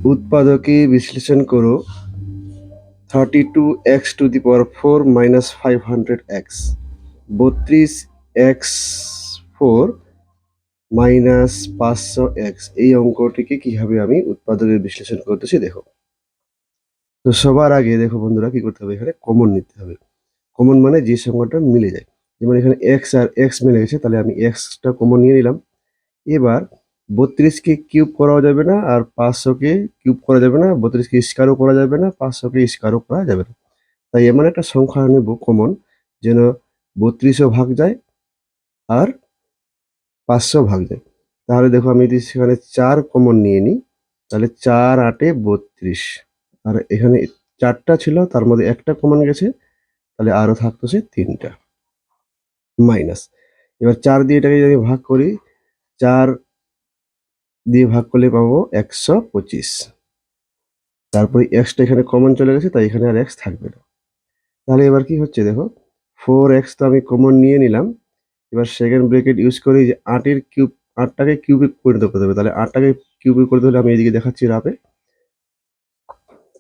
উৎপাদকে বিশ্লেষণ করো 32x⁴ minus 500x, 32x4 minus 500x। এই অঙ্কটিকে কিভাবে আমি উৎপাদকের বিশ্লেষণ করতেছি দেখো। তো সবার আগে দেখো বন্ধুরা কি করতে হবে, এখানে কমন নিতে হবে। কমন মানে যে সংখ্যাটা মিলে যায়, যেমন এখানে x আর x মিলে গেছে, তাহলে আমি xটা কমন নিয়ে নিলাম। এবার 32কে কিউব করাও যাবে না, আর 500কে কিউব করা যাবে না, 32কে স্কয়ারও করা যাবে না, 500কে স্কয়ারও করা যাবে না। তাই এমন একটা সংখ্যা নেব কমন, যেন 32ও ভাগ যায় আর 500 ভাগ যায়। তাহলে দেখো আমি যদি সেখানে 4 কমন নিয়ে নিই, তাহলে 4 8 32, আর এখানে 4টা ছিল, তার মধ্যে একটা কমন গেছে, তাহলে আরো থাকতেছে 3টা মাইনাস। এবার 4 দিয়ে এটাকে যদি ভাগ করি, 4 দিয়ে ভাগ করলে পাবো 125। তারপরে এক্সটা এখানে কমন চলে গেছে, তাই এখানে আর এক্স থাকবে না। তাহলে এবার কি হচ্ছে দেখো, 4x তো আমি কমন নিয়ে নিলাম। এবার সেকেন্ড ব্র্যাকেট ইউজ করি যে 8 এর কিউব, 8টাকে কিউবে পরিণত করতে হবে। তাহলে 8টাকে কিউবে করতে হলে আমি এদিকে দেখাচ্ছি রাফে।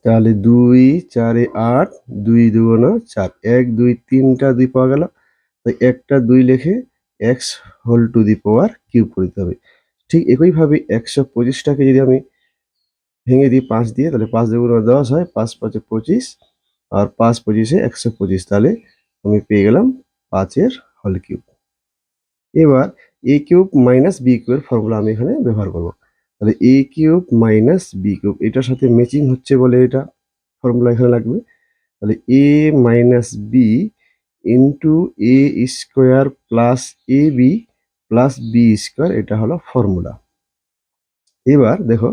তাহলে 2 4 8, 2 2 4, 1 2 3টা 2 পাওয়া গেল। তাই একটা 2 লিখে x⁴ করতে হবে। ঠিক একইভাবে 125টাকে যদি আমি ভেঙে দিই 5 দিয়ে, তাহলে 5 2 10 হয়, 5 5 25, আর 5 25 125। তাহলে আমি পেয়ে গেলাম 5^3। এবার a কিউব মাইনাস b কিউবের ফর্মুলা আমি এখানে ব্যবহার করব। তাহলে a cube minus b cube এটার সাথে ম্যাচিং হচ্ছে বলে এটা ফর্মুলা এখানে লাগবে। তাহলে a minus b into a square plus ab plus b square, এটা হলো ফর্মুলা। এবার দেখো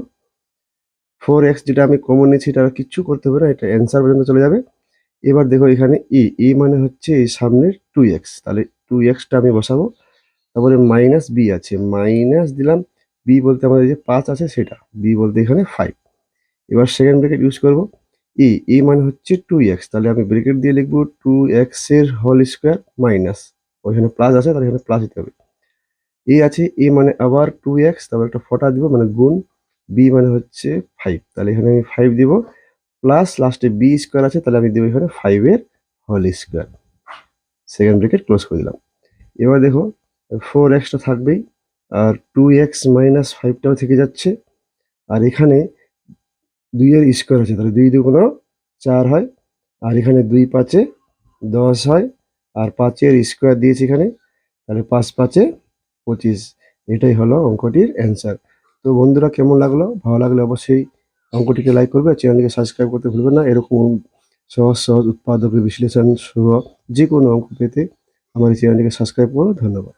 4x যেটা আমি কমন নিয়েছি, এটা আর কিচ্ছু করতে হবে না, এটা অ্যান্সার পর্যন্ত চলে যাবে। এবার দেখো এখানে এ মানে হচ্ছে এই সামনের 2x, তাহলে 2xটা আমি বসাবো। তারপরে মাইনাস বি আছে, মাইনাস দিলাম। বি বলতে আমাদের যে 5 আছে সেটা, বি বলতে এখানে 5। এবার সেকেন্ড ব্র্যাকেট ইউজ করবো। এ মানে হচ্ছে 2x, তাহলে আমি ব্র্যাকেট দিয়ে লিখবো 2x এর হোল স্কোয়ার মাইনাস, ওইখানে প্লাস আছে তাহলে এখানে প্লাস দিতে হবে। এ আছে, এ মানে আবার 2x, তারপর একটা ফটা দিব মানে গুণ। বি মানে হচ্ছে 5, তাহলে এখানে আমি 5 দিব, প্লাস লাস্টে বি স্কোয়ার আছে, তাহলে আমি দেবো এখানে 5 এর whole square. Second bracket close করে দিলাম। এবার দেখো 4xটা থাকবেই, আর 2x মাইনাস 5টাও থেকে যাচ্ছে, আর এখানে 2 এর স্কোয়ার আছে, তাহলে 2 2 4 হয়, আর এখানে 2 5 10 হয়, আর 5 এর স্কোয়ার দিয়েছি এখানে, তাহলে 5 5 25। এটাই হলো অঙ্কটির অ্যান্সার। তো বন্ধুরা কেমন লাগলো? ভালো লাগলে অবশ্যই অঙ্কটিকে লাইক করবে, আর চ্যানেলটিকে সাবস্ক্রাইব করতে ভুলবেন না। এরকম সহজ সহজ উৎপাদকের বিশ্লেষণ সহ যে কোনো অঙ্ক পেতে আমার এই চ্যানেলটিকে সাবস্ক্রাইব করুন। ধন্যবাদ।